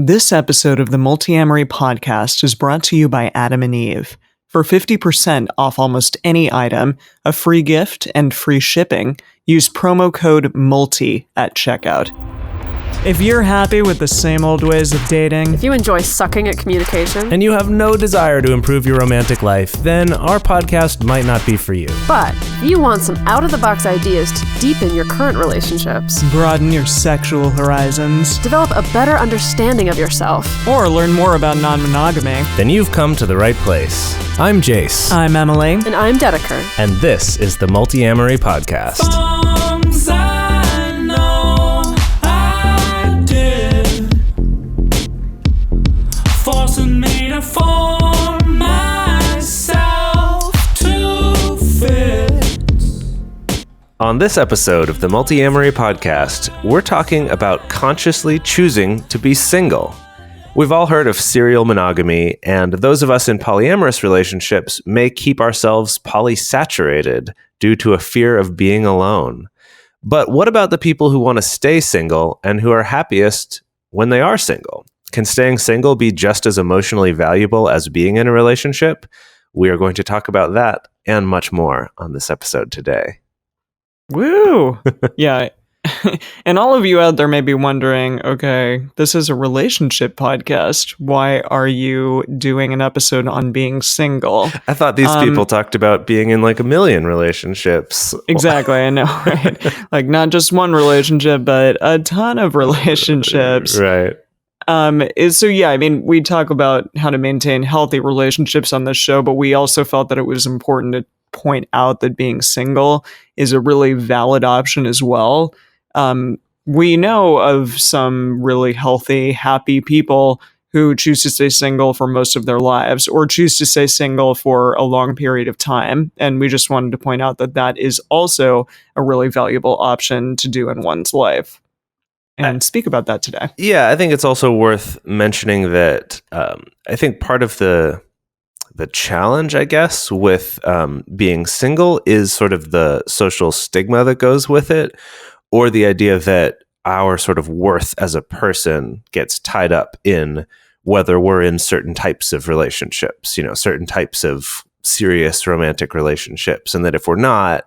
This episode of the Multiamory podcast is brought to you by Adam and Eve. For 50% off almost any item, a free gift, and free shipping, use promo code MULTI at checkout. If you're happy with the same old ways of dating, if you enjoy sucking at communication, and you have no desire to improve your romantic life, then our podcast might not be for you. But if you want some out-of-the-box ideas to deepen your current relationships, broaden your sexual horizons, develop a better understanding of yourself, or learn more about non-monogamy, then you've come to the right place. I'm Jase. I'm Emily. And I'm Dedeker. And this is the Multiamory podcast. On this episode of the Multiamory podcast, we're talking about consciously choosing to be single. We've all heard of serial monogamy, and those of us in polyamorous relationships may keep ourselves polysaturated due to a fear of being alone. But what about the people who want to stay single and who are happiest when they are single? Can staying single be just as emotionally valuable as being in a relationship? We are going to talk about that and much more on this episode today. Woo! Yeah. And all of you out there may be wondering, okay, this is a relationship podcast. Why are you doing an episode on being single? I thought these people talked about being in like a million relationships. Exactly, I know, right? Like not just one relationship, but a ton of relationships. Right. So yeah, I mean, we talk about how to maintain healthy relationships on this show, but we also felt that it was important to point out that being single is a really valid option as well. We know of some really healthy, happy people who choose to stay single for most of their lives or choose to stay single for a long period of time. And we just wanted to point out that that is also a really valuable option to do in one's life. And speak about that today. Yeah, I think it's also worth mentioning that I think part of the challenge, I guess, with being single is sort of the social stigma that goes with it, or the idea that our sort of worth as a person gets tied up in whether we're in certain types of relationships, certain types of serious romantic relationships, and that if we're not,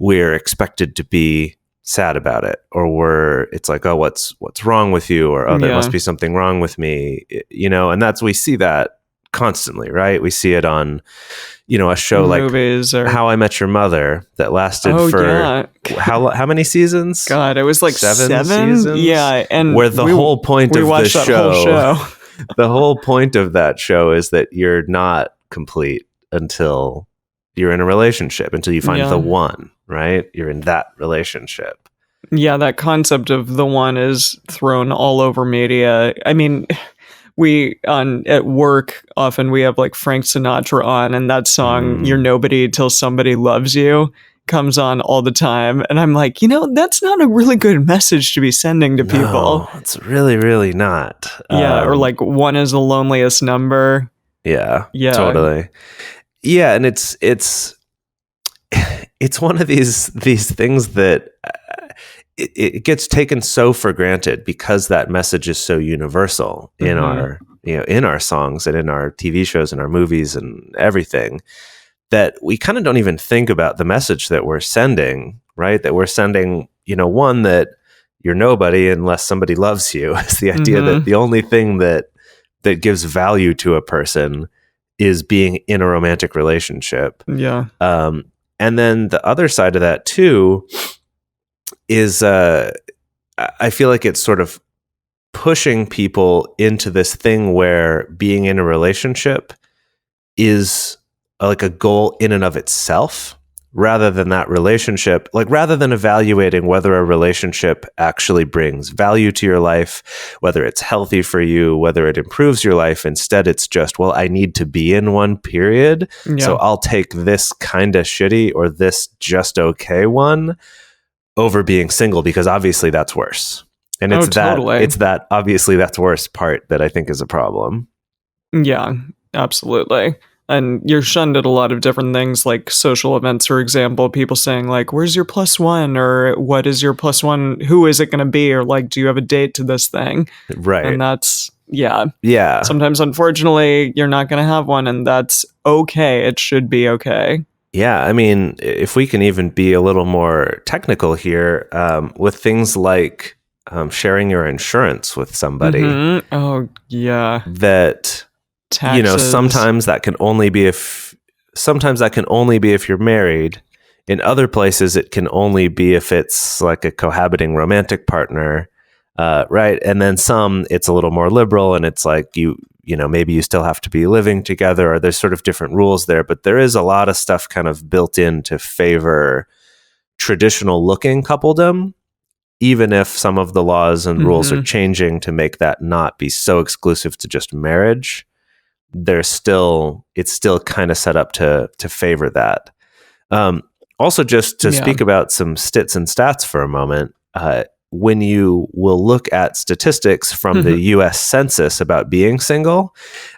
we're expected to be sad about it, or it's like, oh, what's wrong with you, or oh, there must be something wrong with me, and we see that constantly, right? We see it on, a show movies like How I Met Your Mother that lasted how many seasons? God, it was like seven seasons. Yeah, and where the whole point of the show, the whole point of that show is that you're not complete until you're in a relationship, until you find the one, right? You're in that relationship. Yeah, that concept of the one is thrown all over media. I mean, at work, often we have like Frank Sinatra on, and that song, You're Nobody Till Somebody Loves You, comes on all the time. And I'm like, that's not a really good message to be sending to people. No, it's really, really not. Yeah, or like One is the Loneliest Number. Yeah, totally. Yeah, and it's one of these things that it gets taken so for granted because that message is so universal in our in our songs and in our TV shows and our movies and everything, that we kind of don't even think about the message that we're sending, right? That we're sending, one, that you're nobody unless somebody loves you. It's the idea that the only thing that gives value to a person is being in a romantic relationship. Yeah. And then the other side of that too is I feel like it's sort of pushing people into this thing where being in a relationship is like a goal in and of itself, rather than that relationship, like rather than evaluating whether a relationship actually brings value to your life, whether it's healthy for you, whether it improves your life. Instead, it's just, well, I need to be in one, period. Yeah. So I'll take this kind of shitty or this just okay one over being single, because obviously that's worse. And it's obviously that's worse part that I think is a problem. Yeah, absolutely. And you're shunned at a lot of different things, like social events, for example, people saying like, where's your plus one? Or what is your plus one? Who is it going to be? Or like, do you have a date to this thing? Right. And that's, yeah. Yeah. Sometimes, unfortunately, you're not going to have one, and that's okay. It should be okay. Yeah. I mean, if we can even be a little more technical here, with things like sharing your insurance with somebody. Mm-hmm. Oh, yeah. That... Taxes. You know, sometimes that can only be if you're married. In other places, it can only be if it's like a cohabiting romantic partner, right? And then some, it's a little more liberal, and it's like you know, maybe you still have to be living together, or there's sort of different rules there. But there is a lot of stuff kind of built in to favor traditional looking coupledom, even if some of the laws and rules are changing to make that not be so exclusive to just marriage. It's still kind of set up to favor that. Also, just to speak about some stits and stats for a moment, when you will look at statistics from the U.S. Census about being single,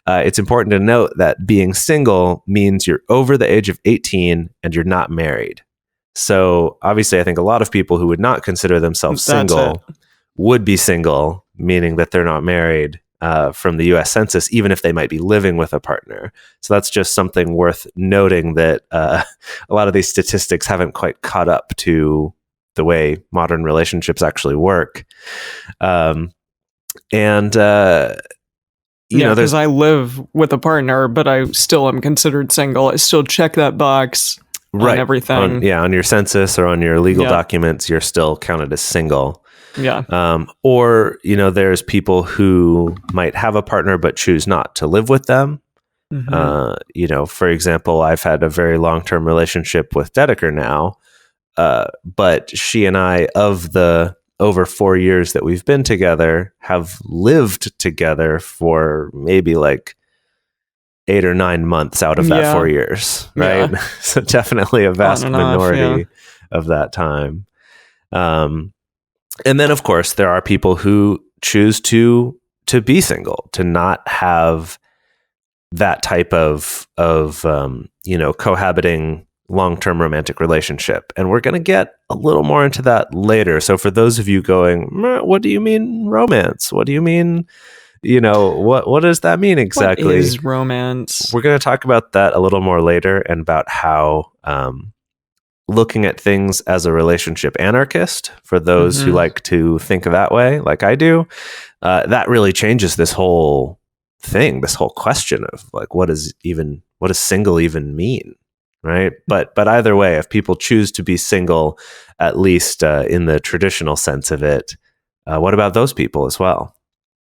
it's important to note that being single means you're over the age of 18 and you're not married. So obviously, I think a lot of people who would not consider themselves single would be single, meaning that they're not married. From the U.S. Census, even if they might be living with a partner. So that's just something worth noting, that a lot of these statistics haven't quite caught up to the way modern relationships actually work. You know, because I live with a partner, but I still am considered single. I still check that box on everything. On your census or on your legal documents, you're still counted as single. Yeah. Or, you know, there's people who might have a partner but choose not to live with them. You know, for example, I've had a very long-term relationship with Dedeker now, but she and I, of the over 4 years that we've been together, have lived together for maybe like 8 or 9 months out of that 4 years, right? Yeah. So definitely a vast minority of that time. And then, of course, there are people who choose to be single, to not have that type of you know, cohabiting long-term romantic relationship. And we're going to get a little more into that later. So for those of you going, what do you mean romance? What do you mean, you know, what does that mean exactly? What is romance? We're going to talk about that a little more later, and about how looking at things as a relationship anarchist, for those who like to think that way, like I do, that really changes this whole thing, this whole question of like, what does single even mean, right? But either way, if people choose to be single, at least in the traditional sense of it, what about those people as well?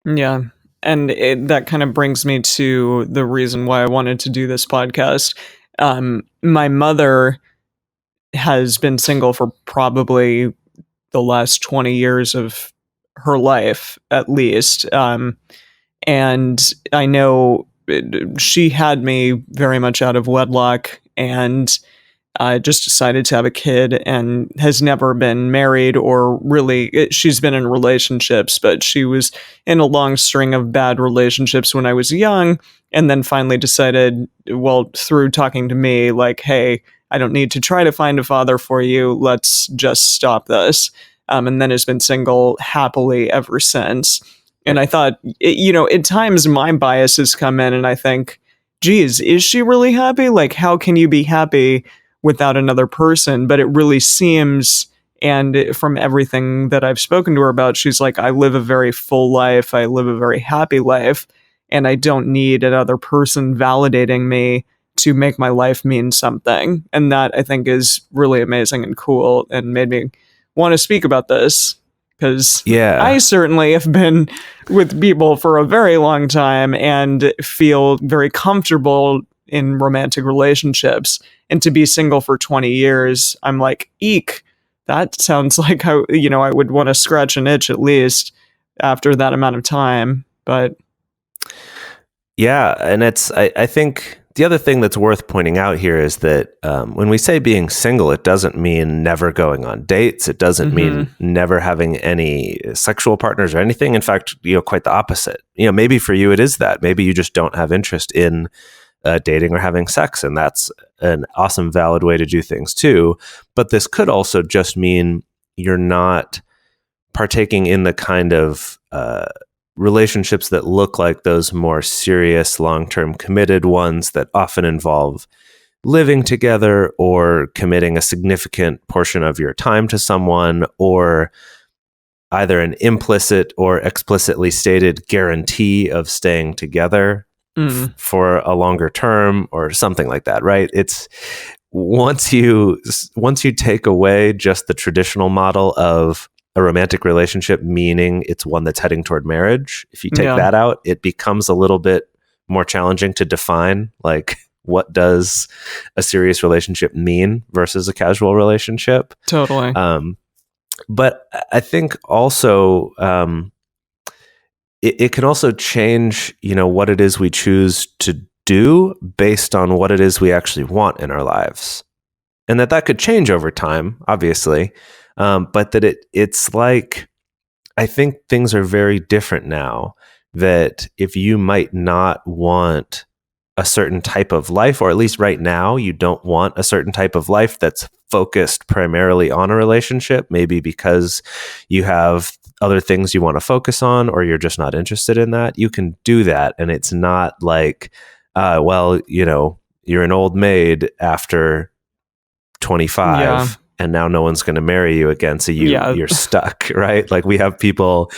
Yeah. And that kind of brings me to the reason why I wanted to do this podcast. My mother has been single for probably the last 20 years of her life, at least. And I know she had me very much out of wedlock, and just decided to have a kid, and has never been married, or really, she's been in relationships, but she was in a long string of bad relationships when I was young, and then finally decided, well, through talking to me, like, hey, I don't need to try to find a father for you. Let's just stop this. And then has been single happily ever since. And I thought, you know, at times my biases come in, and I think, geez, is she really happy? Like, how can you be happy without another person? But it really seems, and from everything that I've spoken to her about, she's like, I live a very full life. I live a very happy life, and I don't need another person validating me to make my life mean something. And that, I think, is really amazing and cool, and made me want to speak about this, because I certainly have been with people for a very long time and feel very comfortable in romantic relationships. And to be single for 20 years, I'm like, eek, that sounds like how, you know, I would want to scratch an itch at least after that amount of time. But yeah, and I think the other thing that's worth pointing out here is that when we say being single, it doesn't mean never going on dates. It doesn't mean never having any sexual partners or anything. In fact, you know, quite the opposite. You know, maybe for you it is that. Maybe you just don't have interest in dating or having sex, and that's an awesome, valid way to do things too. But this could also just mean you're not partaking in the kind of relationships that look like those more serious, long-term committed ones that often involve living together or committing a significant portion of your time to someone, or either an implicit or explicitly stated guarantee of staying together for a longer term or something like that, right? It's once you take away just the traditional model of a romantic relationship, meaning it's one that's heading toward marriage, if you take that out, it becomes a little bit more challenging to define, like, what does a serious relationship mean versus a casual relationship? Totally. But I think also it can also change, what it is we choose to do based on what it is we actually want in our lives. And that could change over time, obviously. But that it's like, I think things are very different now, that if you might not want a certain type of life, or at least right now, you don't want a certain type of life that's focused primarily on a relationship, maybe because you have other things you want to focus on, or you're just not interested in that, you can do that. And it's not like, you're an old maid after 25 and now no one's going to marry you again. So you're stuck, right? Like, we have people.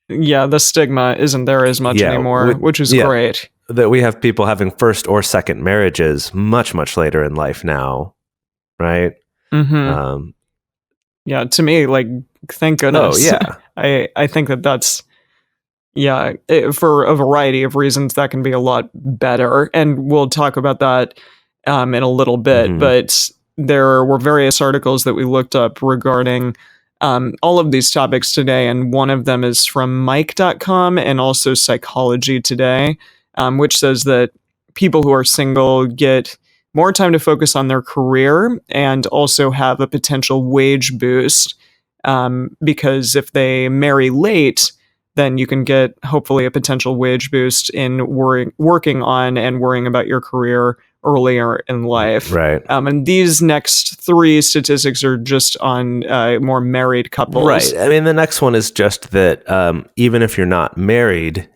Yeah. The stigma isn't there as much anymore, which is great. That we have people having first or second marriages much, much later in life now. Right. Mm-hmm. To me, like, thank goodness. Oh, yeah. I think that's, for a variety of reasons, that can be a lot better. And we'll talk about that in a little bit. But there were various articles that we looked up regarding all of these topics today. And one of them is from Mike.com and also Psychology Today, which says that people who are single get more time to focus on their career and also have a potential wage boost, because if they marry late, then you can get hopefully a potential wage boost in working on and worrying about your career earlier in life. Right. And these next three statistics are just on more married couples. Right. I mean, the next one is just that even if you're not married,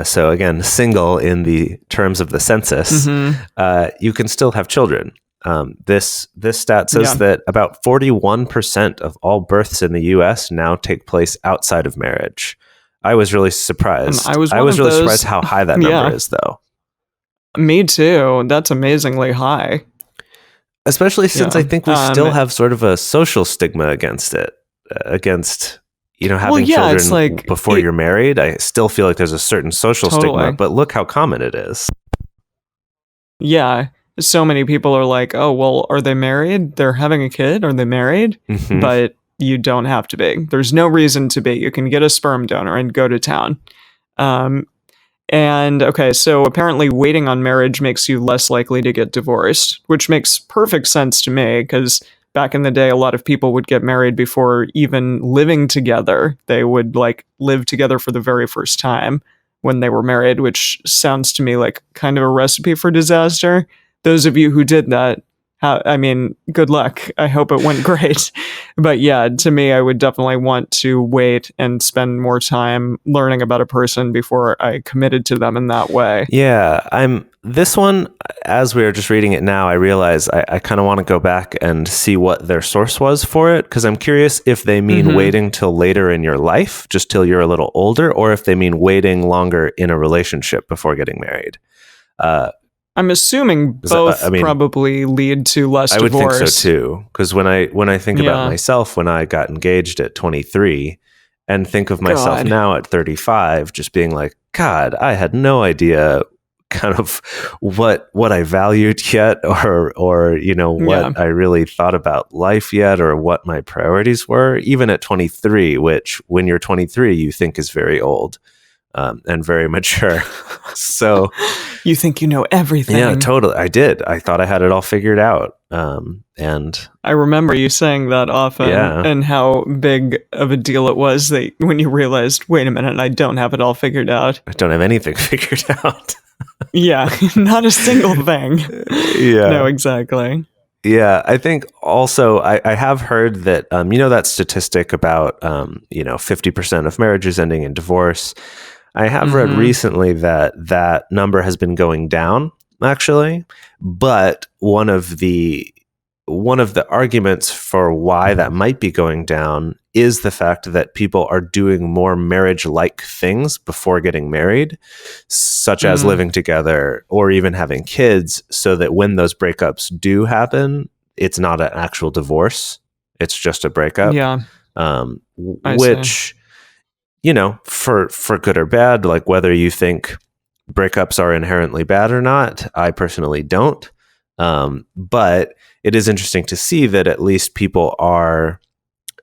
so again, single in the terms of the census, you can still have children. This stat says that about 41% of all births in the U.S. now take place outside of marriage. I was really surprised. I was really surprised how high that number is, though. Me too. That's amazingly high. Especially since I think we still have sort of a social stigma against it, having children before you're married. I still feel like there's a certain social stigma, but look how common it is. Yeah. So many people are like, oh, well, are they married? They're having a kid? Are they married? But you don't have to be. There's no reason to be. You can get a sperm donor and go to town. And okay, so apparently waiting on marriage makes you less likely to get divorced, which makes perfect sense to me, because back in the day, a lot of people would get married before even living together. They would live together for the very first time when they were married, which sounds to me like kind of a recipe for disaster. Those of you who did that, good luck. I hope it went great. But yeah, to me, I would definitely want to wait and spend more time learning about a person before I committed to them in that way. Yeah, this one, as we were just reading it now, I realize I kind of want to go back and see what their source was for it, because I'm curious if they mean waiting till later in your life, just till you're a little older, or if they mean waiting longer in a relationship before getting married. I'm assuming both probably lead to less divorce. I would think so too, because when I think about myself, when I got engaged at 23 and think of myself now at 35, just being like, God, I had no idea kind of what I valued yet, or what I really thought about life yet, or what my priorities were, even at 23, which when you're 23, you think is very old. And very mature. So you think you know everything. Yeah, totally. I did. I thought I had it all figured out. And I remember you saying that often, and how big of a deal it was that when you realized, wait a minute, I don't have it all figured out. I don't have anything figured out. Yeah, not a single thing. Yeah. No, exactly. Yeah, I think also I have heard that that statistic about 50% of marriages ending in divorce. I have read recently that that number has been going down actually, but one of the arguments for why that might be going down is the fact that people are doing more marriage-like things before getting married, such as living together or even having kids, so that when those breakups do happen, it's not an actual divorce. It's just a breakup. Yeah, I see. Which, for good or bad, like whether you think breakups are inherently bad or not, I personally don't. But it is interesting to see that at least people are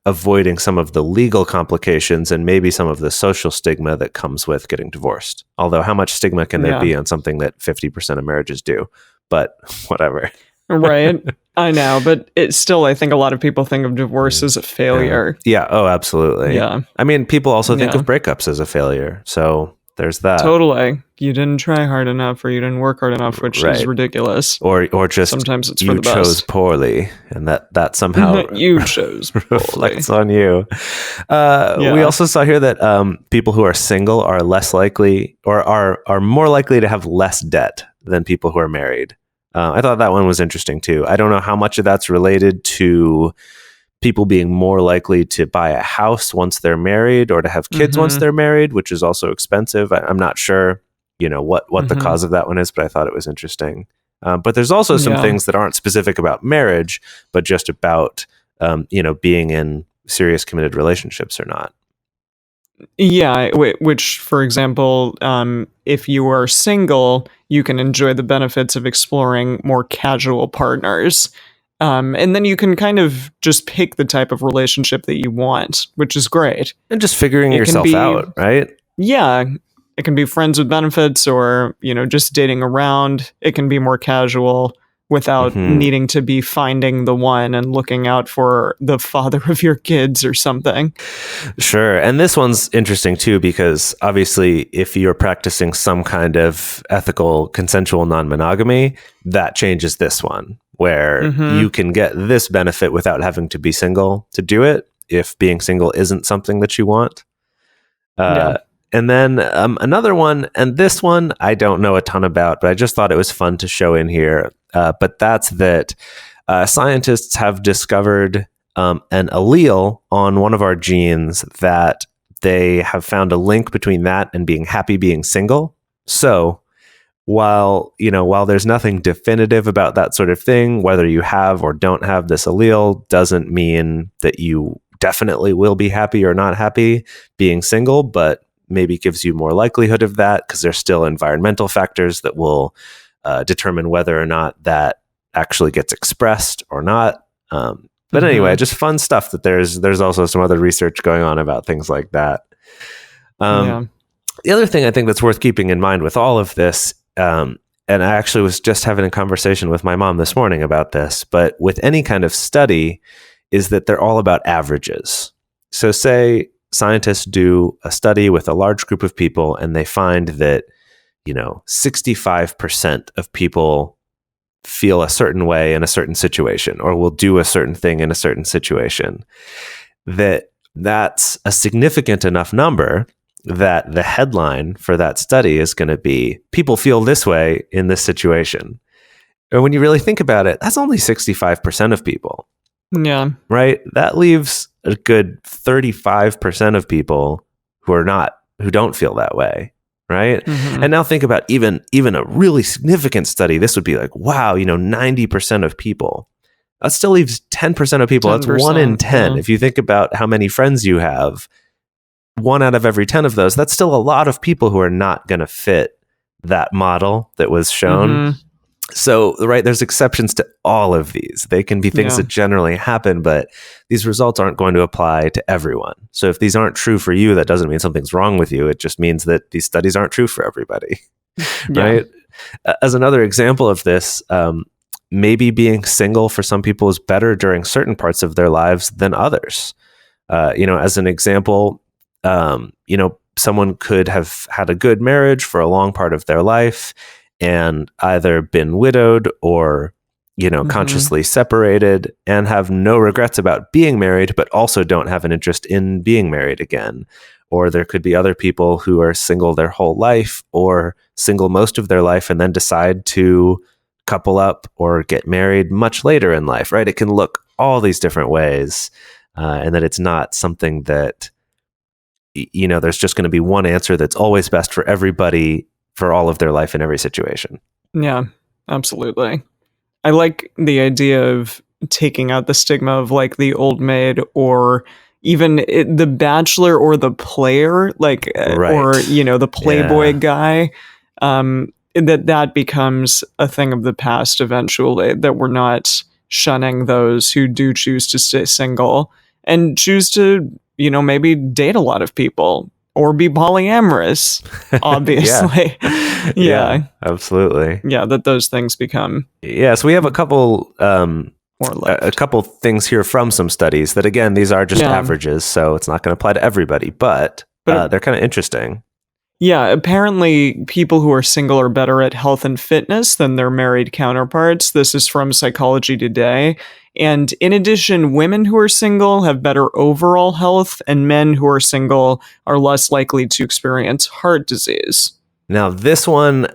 avoiding some of the legal complications and maybe some of the social stigma that comes with getting divorced. Although how much stigma can there be on something that 50% of marriages do? But whatever. Right. I know, but it's still, I think a lot of people think of divorce as a failure. Yeah. Oh, absolutely. Yeah. I mean, people also think of breakups as a failure. So there's that. Totally. You didn't try hard enough or you didn't work hard enough, which is ridiculous. Or just sometimes it's for you the best. chose poorly, and that somehow you chose reflects on you. We also saw here that people who are single are less likely or are more likely to have less debt than people who are married. I thought that one was interesting too. I don't know how much of that's related to people being more likely to buy a house once they're married or to have kids once they're married, which is also expensive. I'm not sure, what the cause of that one is, but I thought it was interesting. But there's also some things that aren't specific about marriage, but just about, being in serious committed relationships or not. Yeah, which, for example, if you are single, you can enjoy the benefits of exploring more casual partners. And then you can kind of just pick the type of relationship that you want, which is great. And just figuring yourself out, right? Yeah. It can be friends with benefits or, just dating around. It can be more casual without needing to be finding the one and looking out for the father of your kids or something. Sure. And this one's interesting too, because obviously if you're practicing some kind of ethical, consensual non-monogamy, that changes this one, where you can get this benefit without having to be single to do it, if being single isn't something that you want. And then another one, and this one I don't know a ton about, but I just thought it was fun to show in here. But that's that scientists have discovered an allele on one of our genes that they have found a link between that and being happy being single. So while there's nothing definitive about that sort of thing, whether you have or don't have this allele doesn't mean that you definitely will be happy or not happy being single, but maybe gives you more likelihood of that because there's still environmental factors that will determine whether or not that actually gets expressed or not. But anyway, just fun stuff that there's also some other research going on about things like that. The other thing I think that's worth keeping in mind with all of this, and I actually was just having a conversation with my mom this morning about this, but with any kind of study is that they're all about averages. So say scientists do a study with a large group of people and they find that 65% of people feel a certain way in a certain situation or will do a certain thing in a certain situation, that's a significant enough number that the headline for that study is going to be people feel this way in this situation. And when you really think about it, that's only 65% of people. Yeah. Right? That leaves a good 35% of people who don't feel that way. Right. And now think about even a really significant study. This would be like, wow, 90% of people. That still leaves 10% of people. That's 1 in 10. Yeah. If you think about how many friends you have, 1 out of every 10 of those, that's still a lot of people who are not going to fit that model that was shown. So, right, there's exceptions to all of these. They can be things that generally happen, but these results aren't going to apply to everyone. So if these aren't true for you, that doesn't mean something's wrong with you. It just means that these studies aren't true for everybody, right? As another example of this, maybe being single for some people is better during certain parts of their lives than others. As an example, someone could have had a good marriage for a long part of their life and either been widowed or, consciously separated and have no regrets about being married, but also don't have an interest in being married again. Or there could be other people who are single their whole life or single most of their life and then decide to couple up or get married much later in life, right? It can look all these different ways, and that it's not something that, there's just going to be one answer that's always best for everybody for all of their life in every situation. Yeah, absolutely. I like the idea of taking out the stigma of like the old maid or even the bachelor or the player, like, Right. or, the playboy guy. That becomes a thing of the past eventually, that we're not shunning those who do choose to stay single and choose to, maybe date a lot of people or be polyamorous, obviously. Yeah, absolutely. Yeah, that those things become. Yeah, so we have a couple more left. A couple things here from some studies that, again, these are just averages, so it's not going to apply to everybody, but they're kind of interesting. Yeah, apparently people who are single are better at health and fitness than their married counterparts. This is from Psychology Today. And in addition, women who are single have better overall health, and men who are single are less likely to experience heart disease. Now, this one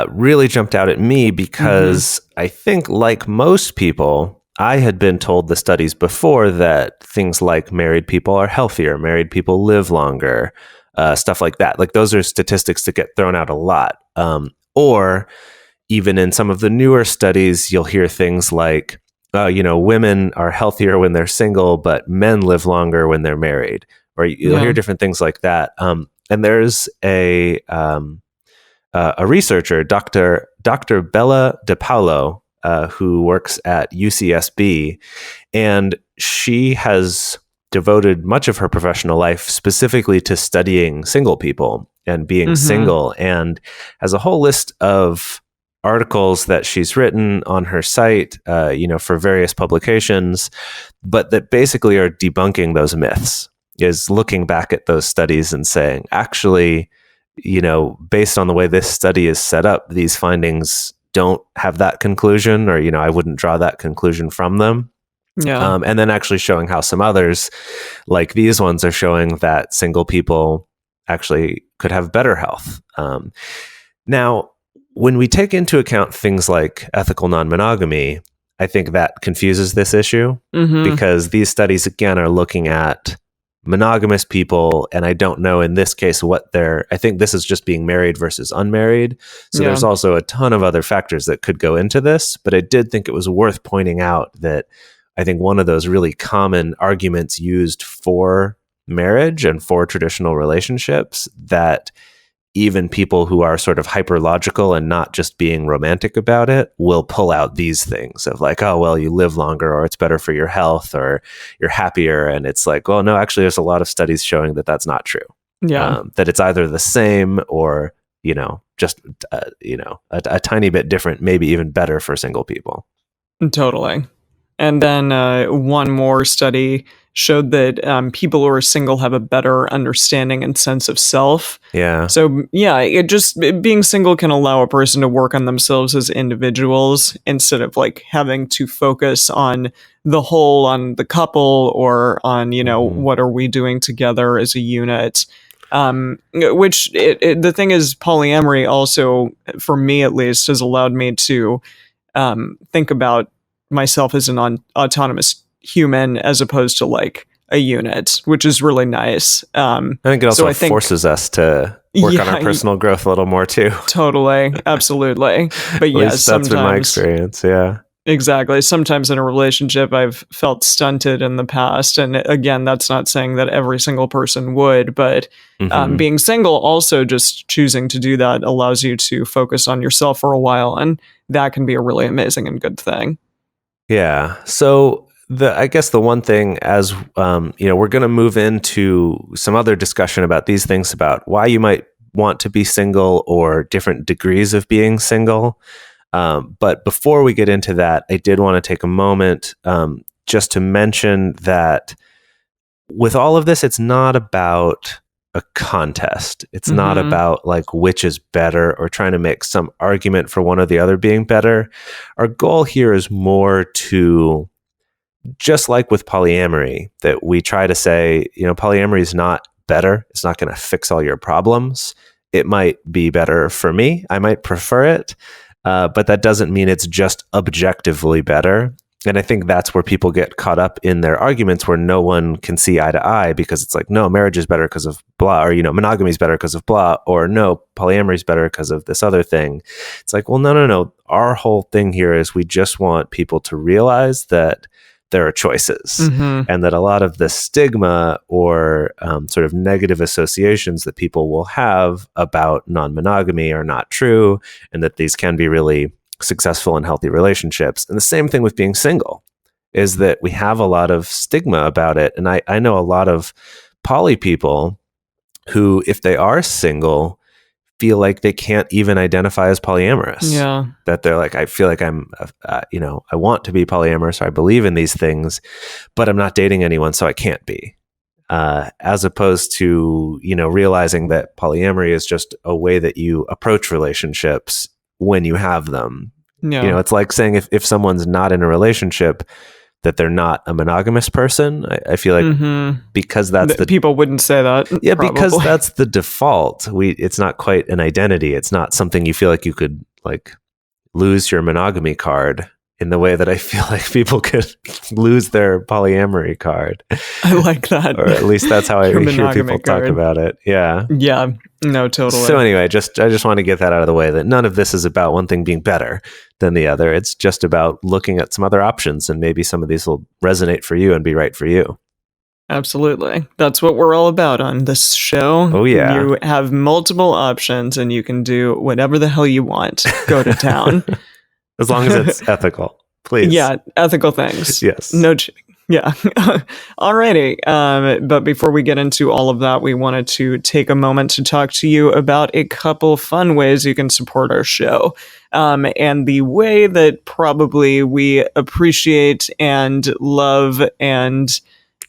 really jumped out at me because I think, like most people, I had been told the studies before that things like married people are healthier, married people live longer, stuff like that. Like, those are statistics that get thrown out a lot. Or even in some of the newer studies, you'll hear things like, women are healthier when they're single, but men live longer when they're married. Or you'll hear different things like that. And there's a researcher, Dr. Bella DePaulo, who works at UCSB, and she has devoted much of her professional life specifically to studying single people and being single, and has a whole list of articles that she's written on her site, for various publications, but that basically are debunking those myths, is looking back at those studies and saying, actually, based on the way this study is set up, these findings don't have that conclusion, or, I wouldn't draw that conclusion from them. Yeah. And then actually showing how some others, like these ones, are showing that single people actually could have better health. Now, when we take into account things like ethical non-monogamy, I think that confuses this issue, because these studies, again, are looking at monogamous people, and I don't know in this case I think this is just being married versus unmarried. So there's also a ton of other factors that could go into this, but I did think it was worth pointing out that I think one of those really common arguments used for marriage and for traditional relationships, that even people who are sort of hyper-logical and not just being romantic about it will pull out these things of like, oh, well, you live longer, or it's better for your health, or you're happier. And it's like, well, no, actually, there's a lot of studies showing that that's not true. Yeah. That it's either the same or, just, a tiny bit different, maybe even better for single people. Totally. And then one more study showed that people who are single have a better understanding and sense of self. Yeah. So, being single can allow a person to work on themselves as individuals instead of like having to focus on the whole, on the couple, or on, what are we doing together as a unit. Which the thing is, polyamory also, for me at least, has allowed me to think about myself as an autonomous human as opposed to like a unit, which is really nice. I think it also forces us to work on our personal growth a little more too. Totally. Absolutely. But yes, that's been my experience. Yeah. Exactly. Sometimes in a relationship, I've felt stunted in the past. And again, that's not saying that every single person would, but being single, also just choosing to do that allows you to focus on yourself for a while. And that can be a really amazing and good thing. Yeah. So I guess the one thing, as we're going to move into some other discussion about these things, about why you might want to be single or different degrees of being single. But before we get into that, I did want to take a moment just to mention that with all of this, it's not about a contest. It's not about like which is better or trying to make some argument for one or the other being better. Our goal here is more to, just like with polyamory, that we try to say, polyamory is not better. It's not going to fix all your problems. It might be better for me. I might prefer it. But that doesn't mean it's just objectively better. And I think that's where people get caught up in their arguments where no one can see eye to eye, because it's like, no, marriage is better because of blah, or, monogamy is better because of blah, or no, polyamory is better because of this other thing. It's like, well, no. Our whole thing here is we just want people to realize that there are choices, and that a lot of the stigma or sort of negative associations that people will have about non-monogamy are not true, and that these can be really successful and healthy relationships. And the same thing with being single is that we have a lot of stigma about it. And I know a lot of poly people who, if they are single, feel like they can't even identify as polyamorous. Yeah. That they're like, I feel like I'm, I want to be polyamorous, or I believe in these things, but I'm not dating anyone, so I can't be. As opposed to, realizing that polyamory is just a way that you approach relationships when you have them. Yeah. It's like saying if someone's not in a relationship, that they're not a monogamous person. I feel like because that's the people wouldn't say that. Yeah, probably. Because that's the default. It's not quite an identity. It's not something you feel like you could like lose your monogamy card in the way that I feel like people could lose their polyamory card. I like that. Or at least that's how I hear people talk card. about it. Yeah. Yeah. No, totally. So anyway, I just want to get that out of the way, that none of this is about one thing being better than the other. It's just about looking at some other options, and maybe some of these will resonate for you and be right for you. Absolutely. That's what we're all about on this show. Oh, yeah. You have multiple options and you can do whatever the hell you want. Go to town. As long as it's ethical, please. Yeah, ethical things. Yes. No cheating. Yeah. Alrighty. But before we get into all of that, we wanted to take a moment to talk to you about a couple fun ways you can support our show. And the way that probably we appreciate and love and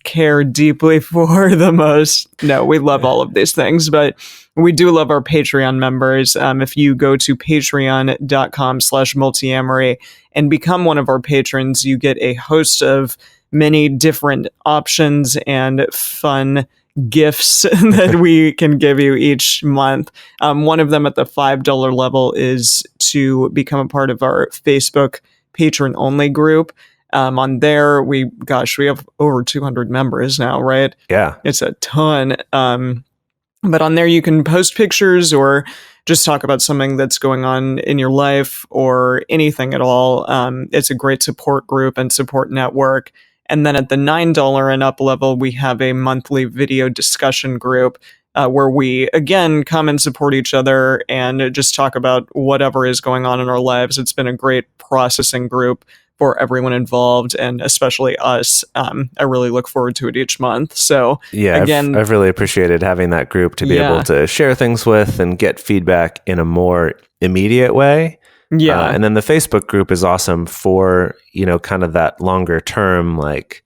care deeply for the most. No, we love all of these things, but we do love our Patreon members. If you go to patreon.com/multiamory and become one of our patrons, you get a host of many different options and fun gifts that we can give you each month. One of them at the $5 level is to become a part of our Facebook patron only group. On there, we have over 200 members now, right? Yeah. It's a ton. But on there, you can post pictures or just talk about something that's going on in your life or anything at all. It's a great support group and support network. And then at the $9 and up level, we have a monthly video discussion group where we, again, come and support each other and just talk about whatever is going on in our lives. It's been a great processing group for everyone involved, and especially us. I really look forward to it each month. So yeah, again, I've really appreciated having that group to be able to share things with and get feedback in a more immediate way. Yeah. And then the Facebook group is awesome for, kind of that longer term, like,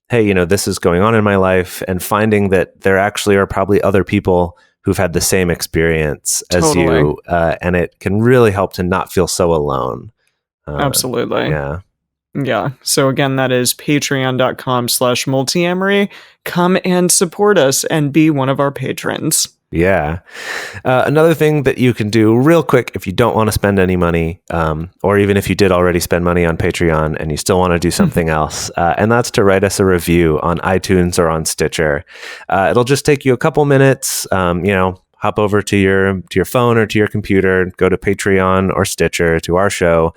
hey, this is going on in my life, and finding that there actually are probably other people who've had the same experience as you. And it can really help to not feel so alone. Absolutely. Yeah. Yeah. So again, that is patreon.com/multiamory. Come and support us and be one of our patrons. Yeah. Another thing that you can do real quick, if you don't want to spend any money, or even if you did already spend money on Patreon and you still want to do something else, and that's to write us a review on iTunes or on Stitcher. It'll just take you a couple minutes, hop over to your phone or to your computer, go to Patreon or Stitcher to our show,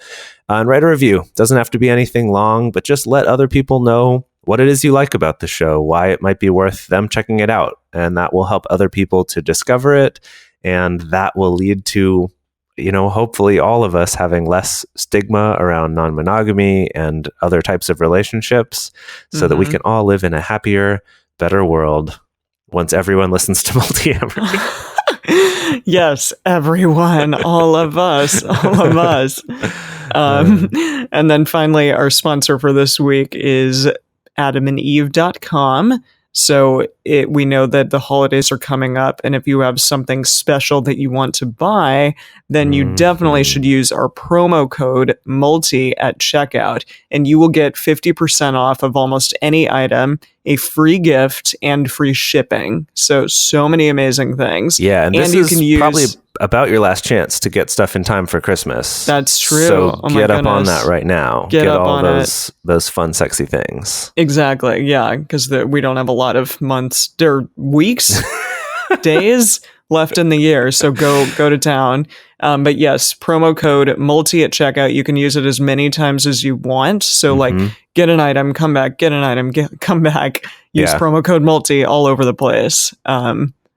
and write a review. Doesn't have to be anything long, but just let other people know what it is you like about the show, why it might be worth them checking it out. And that will help other people to discover it. And that will lead to, hopefully all of us having less stigma around non-monogamy and other types of relationships, so that we can all live in a happier, better world once everyone listens to Multiamory. Yes, everyone, all of us. And then finally, our sponsor for this week is adamandeve.com. So we know that the holidays are coming up, and if you have something special that you want to buy, then you definitely should use our promo code MULTI at checkout, and you will get 50% off of almost any item, a free gift, and free shipping. So many amazing things. Yeah, and this you is can use, probably about your last chance to get stuff in time for Christmas. That's true. So Oh my get up on goodness. that right now. Get up all on those fun, sexy things. Exactly. Yeah, because we don't have a lot of months or weeks, days left in the year. So go to town. But yes, promo code MULTI at checkout. You can use it as many times as you want. So like, get an item, come back, get an item, come back. Use promo code MULTI all over the place.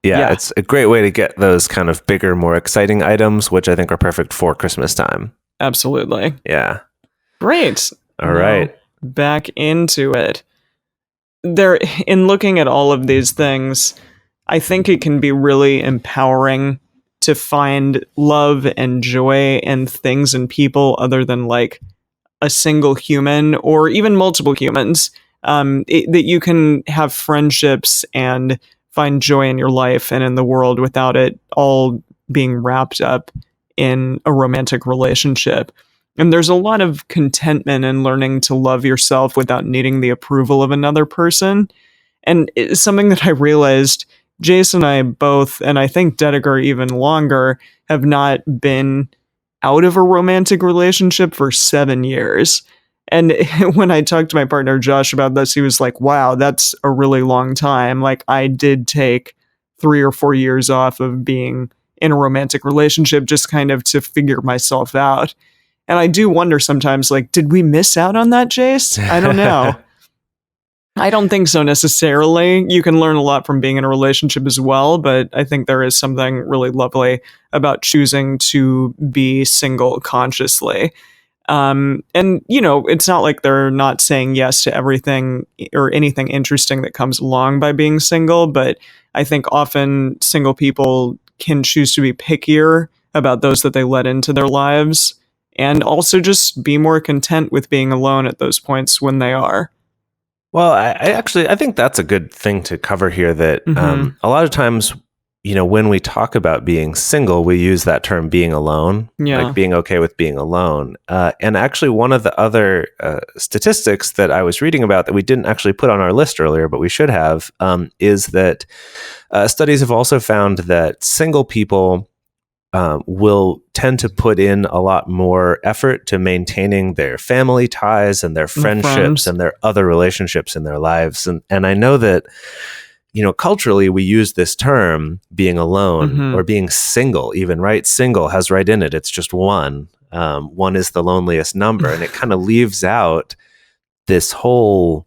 Yeah, it's a great way to get those kind of bigger, more exciting items, which I think are perfect for Christmas time. Absolutely. Yeah. Great. All right. Back into it. In looking at all of these things, I think it can be really empowering to find love and joy in things and people other than like a single human or even multiple humans. That you can have friendships and find joy in your life and in the world without it all being wrapped up in a romantic relationship. And there's a lot of contentment in learning to love yourself without needing the approval of another person. And it's something that I realized Jase and I both, and I think Dedeker even longer, have not been out of a romantic relationship for 7 years. And when I talked to my partner Josh about this, he was like, wow, that's a really long time. Like, I did take 3 or 4 years off of being in a romantic relationship just kind of to figure myself out. And I do wonder sometimes, like, did we miss out on that, Jase? I don't know. I don't think so necessarily. You can learn a lot from being in a relationship as well, but I think there is something really lovely about choosing to be single consciously. And, you know, it's not like they're not saying yes to everything or anything interesting that comes along by being single, but I think often single people can choose to be pickier about those that they let into their lives and also just be more content with being alone at those points when they are. Well, I think that's a good thing to cover here, that a lot of times, you know, when we talk about being single, we use that term being alone, like being okay with being alone. And actually, one of the other statistics that I was reading about that we didn't actually put on our list earlier, but we should have, is that studies have also found that single people will tend to put in a lot more effort to maintaining their family ties and their friendships and their other relationships in their lives. And I know that, you know, culturally we use this term being alone or being single even, right? Single has right in it. It's just one. One is the loneliest number. And it kind of leaves out this whole,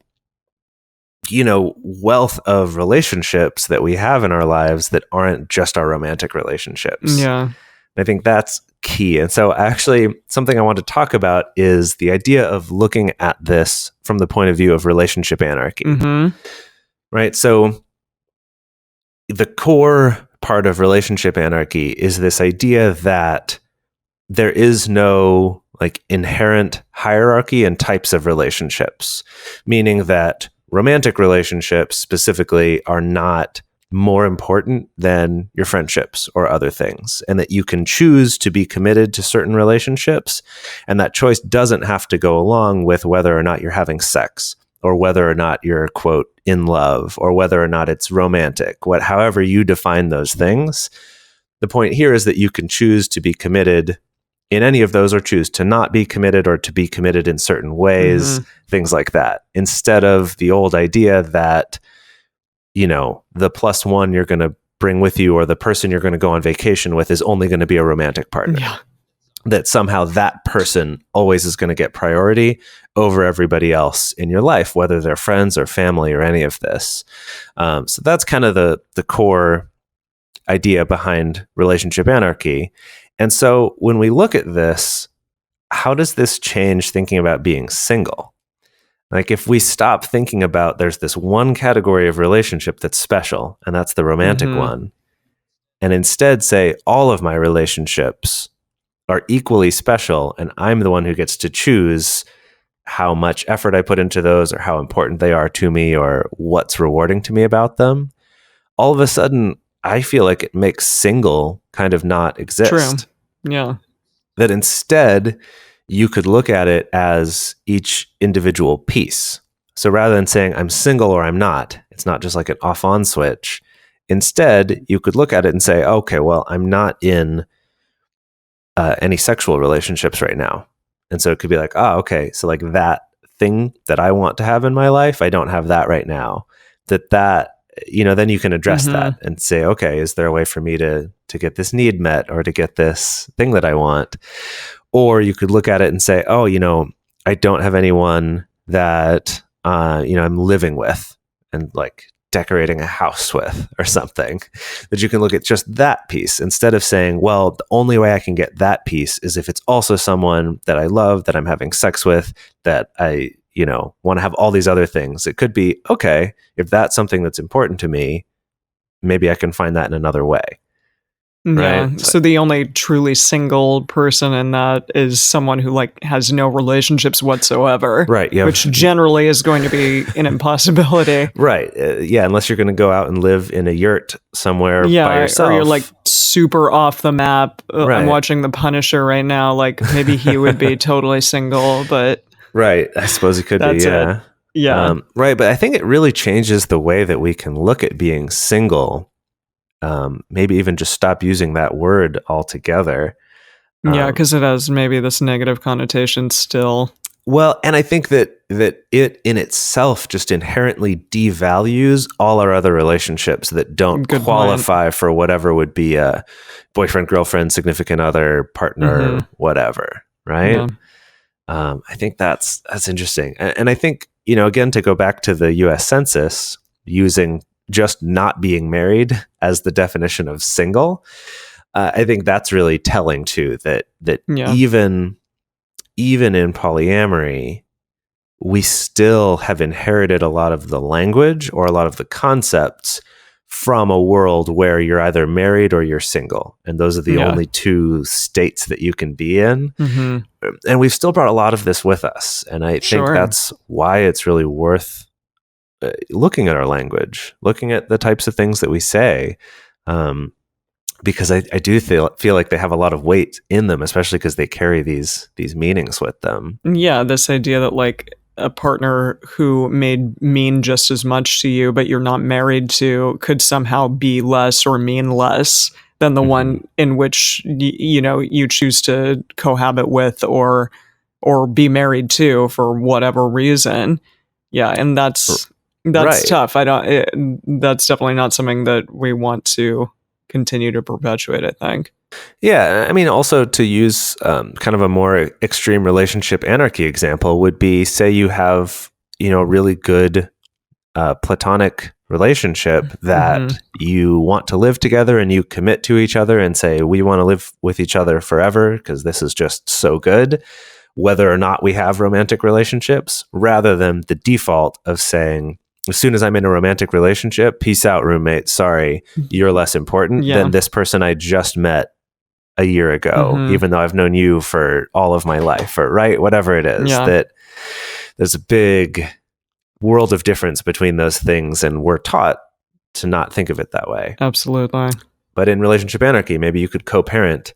you know, wealth of relationships that we have in our lives that aren't just our romantic relationships. Yeah. And I think that's key. And so actually something I want to talk about is the idea of looking at this from the point of view of relationship anarchy. Right? So the core part of relationship anarchy is this idea that there is no like inherent hierarchy and types of relationships, meaning that romantic relationships specifically are not more important than your friendships or other things, and that you can choose to be committed to certain relationships, and that choice doesn't have to go along with whether or not you're having sex or whether or not you're, quote, in love or whether or not it's romantic, however you define those things. The point here is that you can choose to be committed in any of those or choose to not be committed or to be committed in certain ways, things like that, instead of the old idea that, you know, the plus one you're going to bring with you or the person you're going to go on vacation with is only going to be a romantic partner. Yeah. That somehow that person always is going to get priority over everybody else in your life, whether they're friends or family or any of this. So that's kind of the core idea behind relationship anarchy. And so when we look at this, how does this change thinking about being single? Like if we stop thinking about there's this one category of relationship that's special, and that's the romantic one, and instead say all of my relationships are equally special and I'm the one who gets to choose how much effort I put into those or how important they are to me or what's rewarding to me about them, all of a sudden I feel like it makes single kind of not exist. True. Yeah. That instead you could look at it as each individual piece. So rather than saying I'm single or I'm not, it's not just like an off-on switch. Instead, you could look at it and say, okay, well, I'm not in any sexual relationships right now. And so it could be like, oh, okay, so like that thing that I want to have in my life, I don't have that right now. That then you can address that and say, okay, is there a way for me to get this need met or to get this thing that I want? Or you could look at it and say, oh, I don't have anyone that I'm living with and like decorating a house with or something. That you can look at just that piece instead of saying, well, the only way I can get that piece is if it's also someone that I love, that I'm having sex with, that I want to have all these other things. It could be, okay, if that's something that's important to me, maybe I can find that in another way. Yeah. Right? So the only truly single person in that is someone who like has no relationships whatsoever. Right. Yeah. Which generally is going to be an impossibility. Right. Yeah. Unless you're going to go out and live in a yurt somewhere by yourself. Or you're like super off the map. Right. I'm watching The Punisher right now. Like maybe he would be totally single, but right. I suppose he could be. Yeah. It. Yeah. Right. But I think it really changes the way that we can look at being single. Maybe even just stop using that word altogether. Yeah, because it has maybe this negative connotation still. Well, and I think that it in itself just inherently devalues all our other relationships that don't qualify for whatever would be a boyfriend, girlfriend, significant other, partner, whatever, right? Yeah. I think that's interesting. And I think, again, to go back to the US Census, using just not being married as the definition of single, I think that's really telling too, that even in polyamory, we still have inherited a lot of the language or a lot of the concepts from a world where you're either married or you're single. And those are the only two states that you can be in. And we've still brought a lot of this with us. And I think that's why it's really worth looking at our language, looking at the types of things that we say, because I do feel like they have a lot of weight in them, especially because they carry these meanings with them. Yeah, this idea that like a partner who may mean just as much to you, but you're not married to, could somehow be less or mean less than the one in which you choose to cohabit with or be married to for whatever reason. Yeah, and that's tough. That's definitely not something that we want to continue to perpetuate, I think. Yeah, I mean, also to use kind of a more extreme relationship anarchy example would be, say you have, a really good platonic relationship that you want to live together and you commit to each other and say, we want to live with each other forever because this is just so good, whether or not we have romantic relationships, rather than the default of saying, as soon as I'm in a romantic relationship, peace out, roommate. Sorry, you're less important than this person I just met a year ago, even though I've known you for all of my life, or whatever it is. That there's a big world of difference between those things, and we're taught to not think of it that way. Absolutely. But in relationship anarchy, maybe you could co-parent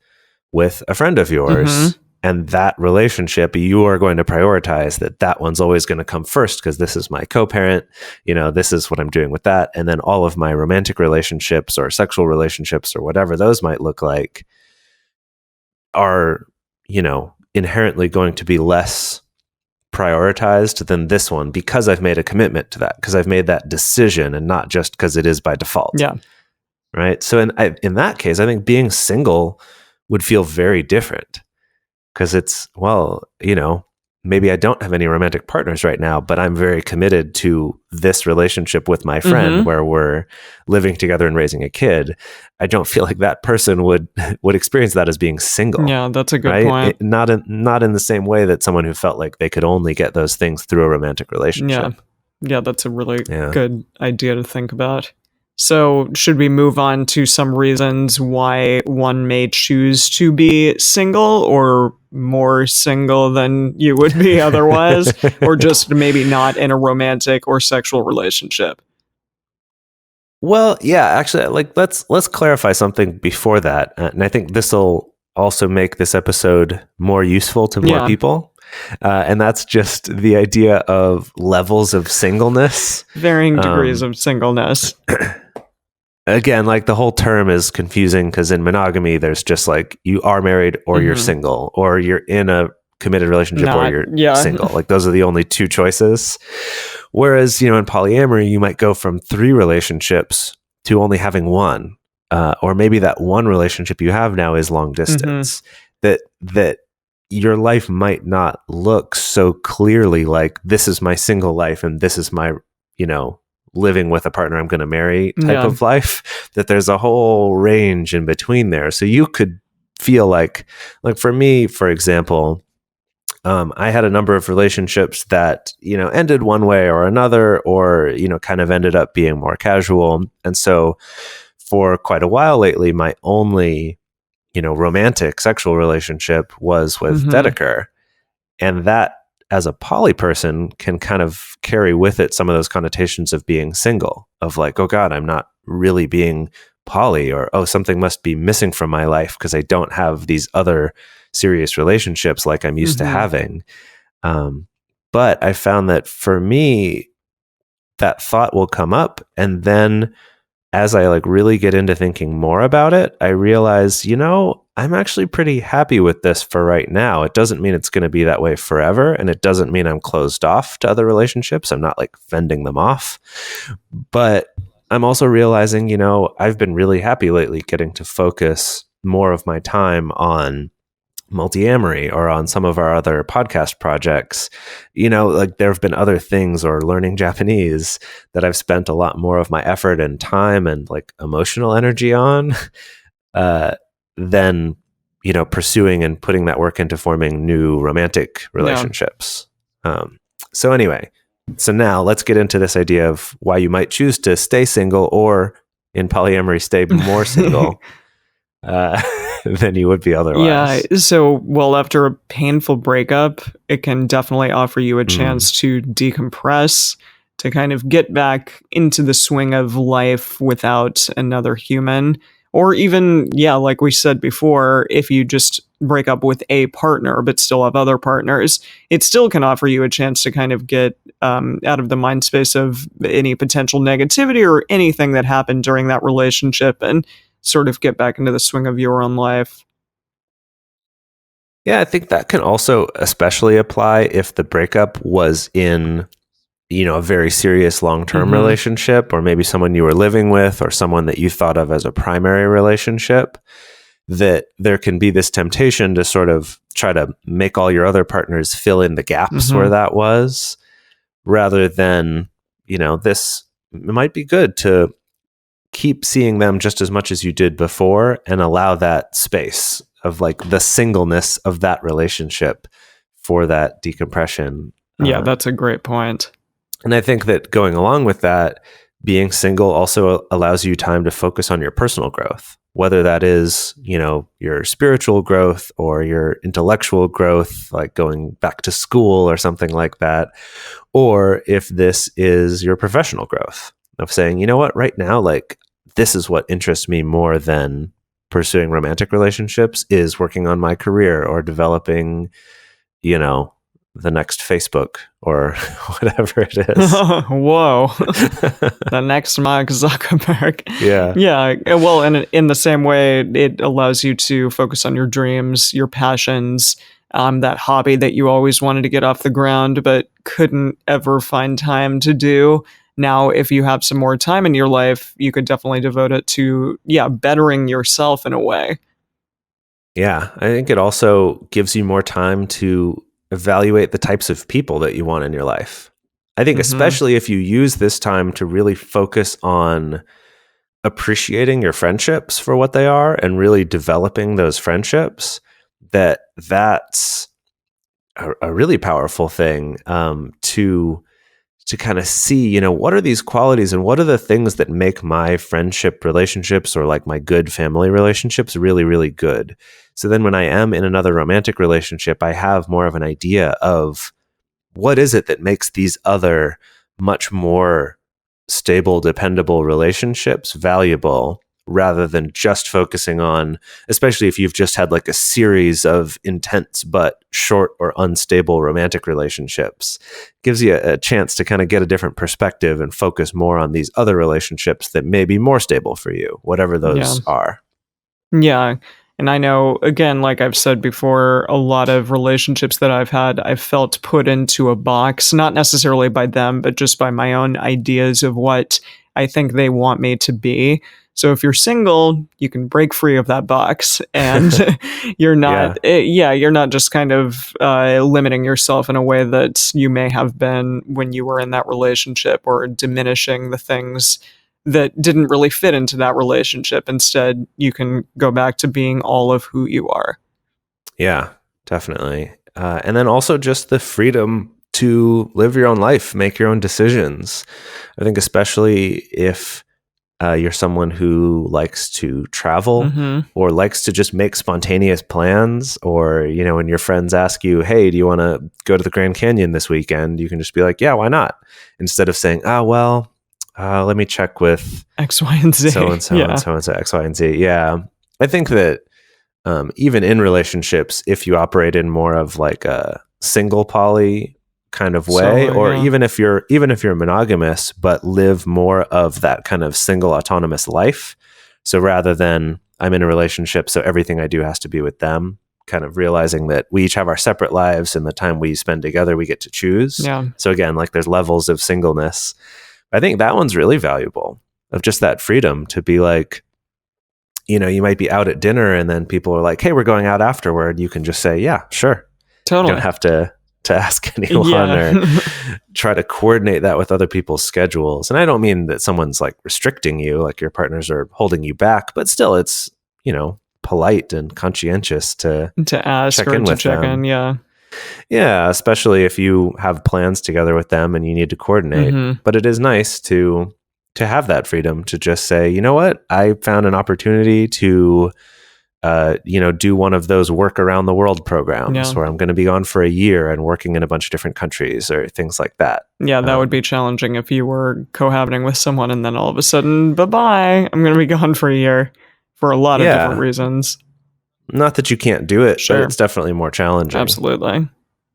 with a friend of yours. And that relationship, you are going to prioritize that one's always going to come first because this is my co-parent. This is what I'm doing with that. And then all of my romantic relationships or sexual relationships or whatever those might look like are, inherently going to be less prioritized than this one because I've made a commitment to that, because I've made that decision and not just because it is by default. Yeah. Right. So in that case, I think being single would feel very different. Because it's, maybe I don't have any romantic partners right now, but I'm very committed to this relationship with my friend where we're living together and raising a kid. I don't feel like that person would experience that as being single. Yeah, that's a good point. Not in the same way that someone who felt like they could only get those things through a romantic relationship. Yeah, that's a really good idea to think about. So should we move on to some reasons why one may choose to be single, or more single than you would be otherwise, or just maybe not in a romantic or sexual relationship? Well, yeah, actually, like let's clarify something before that, and I think this will also make this episode more useful to more people. And that's just the idea of levels of singleness, varying degrees of singleness. Again, like the whole term is confusing because in monogamy, there's just like you are married or you're single, or you're in a committed relationship or you're single. Like those are the only two choices. Whereas, in polyamory, you might go from 3 relationships to only having 1. Or maybe that one relationship you have now is long distance. That your life might not look so clearly like this is my single life and this is my, living with a partner I'm going to marry type of life, that there's a whole range in between there. So you could feel like for me, for example, I had a number of relationships that, ended one way or another, or, kind of ended up being more casual. And so for quite a while lately, my only, romantic sexual relationship was with Dedeker. And that, as a poly person, can kind of carry with it some of those connotations of being single, of like, oh God, I'm not really being poly, or, oh, something must be missing from my life because I don't have these other serious relationships like I'm used to having. But I found that for me, that thought will come up. And then as I really get into thinking more about it, I realize, I'm actually pretty happy with this for right now. It doesn't mean it's going to be that way forever. And it doesn't mean I'm closed off to other relationships. I'm not fending them off. But I'm also realizing, I've been really happy lately getting to focus more of my time on Multiamory or on some of our other podcast projects. There have been other things, or learning Japanese, that I've spent a lot more of my effort and time and emotional energy on than pursuing and putting that work into forming new romantic relationships. So anyway, so now let's get into this idea of why you might choose to stay single, or in polyamory stay more single than you would be otherwise. Yeah. So, after a painful breakup, it can definitely offer you a chance to decompress, to kind of get back into the swing of life without another human. Or even, like we said before, if you just break up with a partner but still have other partners, it still can offer you a chance to kind of get out of the mind space of any potential negativity or anything that happened during that relationship, and sort of get back into the swing of your own life. Yeah, I think that can also especially apply if the breakup was in, a very serious long-term relationship, or maybe someone you were living with, or someone that you thought of as a primary relationship, that there can be this temptation to sort of try to make all your other partners fill in the gaps where that was, rather than, this might be good to keep seeing them just as much as you did before, and allow that space of the singleness of that relationship for that decompression. Yeah, that's a great point. And I think that going along with that, being single also allows you time to focus on your personal growth, whether that is, your spiritual growth or your intellectual growth, like going back to school or something like that, or if this is your professional growth of saying, you know what, right now, this is what interests me more than pursuing romantic relationships, is working on my career or developing, the next Facebook or whatever it is. Whoa. The next Mark Zuckerberg. Yeah. Yeah. Well, and in the same way, it allows you to focus on your dreams, your passions, that hobby that you always wanted to get off the ground but couldn't ever find time to do. Now, if you have some more time in your life, you could definitely devote it to, bettering yourself in a way. Yeah. I think it also gives you more time to evaluate the types of people that you want in your life. I think especially if you use this time to really focus on appreciating your friendships for what they are and really developing those friendships, that's a really powerful thing to to kind of see, what are these qualities and what are the things that make my friendship relationships or like my good family relationships really, really good. So then when I am in another romantic relationship, I have more of an idea of what is it that makes these other much more stable, dependable relationships valuable, rather than just focusing on, especially if you've just had like a series of intense but short or unstable romantic relationships, gives you a chance to kind of get a different perspective and focus more on these other relationships that may be more stable for you, whatever those are. Yeah. And I know, again, like I've said before, a lot of relationships that I've had, I've felt put into a box, not necessarily by them, but just by my own ideas of what I think they want me to be. So if you're single, you can break free of that box, and you're not, you're not just kind of limiting yourself in a way that you may have been when you were in that relationship, or diminishing the things that didn't really fit into that relationship. Instead, you can go back to being all of who you are. Yeah, definitely. And then also just the freedom to live your own life, make your own decisions. I think especially if you're someone who likes to travel or likes to just make spontaneous plans, or, when your friends ask you, hey, do you want to go to the Grand Canyon this weekend? You can just be like, yeah, why not? Instead of saying, let me check with X, Y, and Z. So-and-so and so-and-so, X, Y, and Z. Yeah. I think that even in relationships, if you operate in more of like a single poly kind of way, even if you're monogamous, but live more of that kind of single autonomous life. So rather than I'm in a relationship, so everything I do has to be with them, kind of realizing that we each have our separate lives, and the time we spend together, we get to choose. Yeah. So again, like there's levels of singleness. I think that one's really valuable, of just that freedom to be like, you might be out at dinner and then people are like, hey, we're going out afterward. You can just say, yeah, sure. Totally. You don't have to ask anyone or try to coordinate that with other people's schedules. And I don't mean that someone's like restricting you, like your partners are holding you back, but still it's, polite and conscientious to ask check or in to with check them. in. Yeah. Yeah, especially if you have plans together with them and you need to coordinate. But it is nice to have that freedom to just say, you know what, I found an opportunity to, do one of those work around the world programs where I'm going to be gone for a year and working in a bunch of different countries or things like that. Yeah, that would be challenging if you were cohabiting with someone and then all of a sudden, bye-bye, I'm going to be gone for a year for a lot of different reasons. Not that you can't do it, but it's definitely more challenging. Absolutely.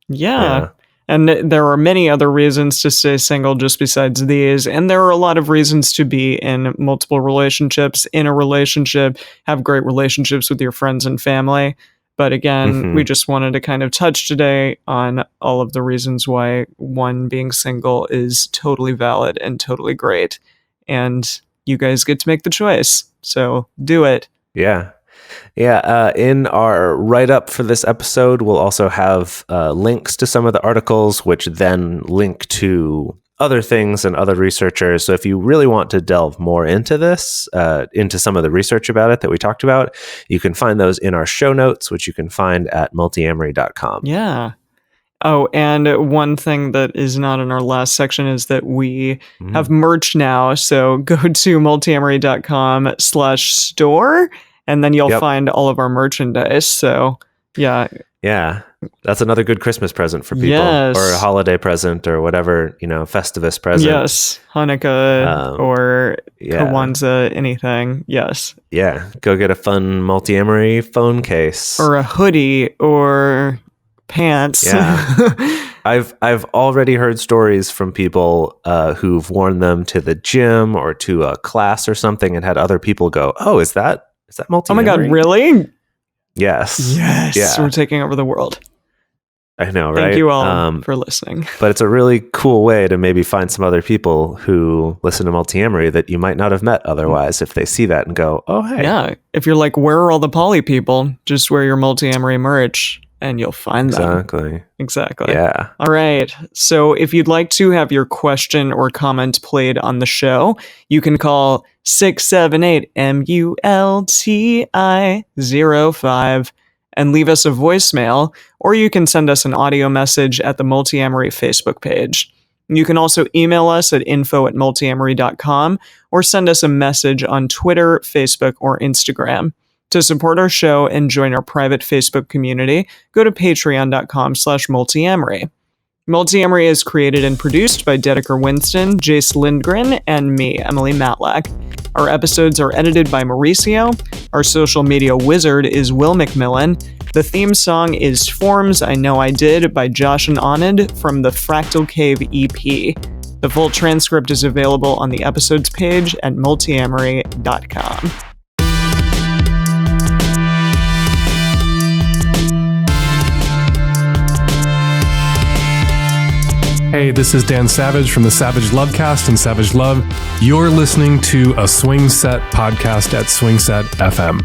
Yeah. And there are many other reasons to stay single just besides these. And there are a lot of reasons to be in multiple relationships, in a relationship, have great relationships with your friends and family. But again, we just wanted to kind of touch today on all of the reasons why one being single is totally valid and totally great. And you guys get to make the choice. So do it. Yeah. Yeah, in our write-up for this episode, we'll also have links to some of the articles, which then link to other things and other researchers. So if you really want to delve more into this, into some of the research about it that we talked about, you can find those in our show notes, which you can find at multiamory.com. Yeah. Oh, and one thing that is not in our last section is that we have merch now. So go to multiamory.com/store. And then you'll find all of our merchandise. So, yeah. Yeah. That's another good Christmas present for people. Yes. Or a holiday present or whatever, Festivus present. Yes. Hanukkah or Kwanzaa, anything. Yes. Yeah. Go get a fun Multiamory phone case. Or a hoodie or pants. Yeah. I've already heard stories from people who've worn them to the gym or to a class or something and had other people go, oh, is that Multiamory? Oh my God, really? Yes. Yes. Yeah. We're taking over the world. I know, right? Thank you all for listening. But it's a really cool way to maybe find some other people who listen to Multiamory that you might not have met otherwise if they see that and go, oh, hey. Yeah. If you're like, where are all the poly people? Just wear your Multiamory merch and you'll find them. Exactly. Yeah. All right. So if you'd like to have your question or comment played on the show, you can call 678-MULTI-05 and leave us a voicemail, or you can send us an audio message at the Multiamory Facebook page. You can also email us at info@multiamory.com or send us a message on Twitter, Facebook, or Instagram. To support our show and join our private Facebook community, go to patreon.com/multiamory. Multiamory is created and produced by Dedeker, Winston, Jase, Lindgren, and me, Emily Matlack. Our episodes are edited by Mauricio. Our social media wizard is Will McMillan. The theme song is Forms I Know I Did by Josh and Anand from the Fractal Cave EP. The full transcript is available on the episodes page at multiamory.com. Hey, this is Dan Savage from the Savage Lovecast and Savage Love. You're listening to a Swing Set podcast at Swing Set FM.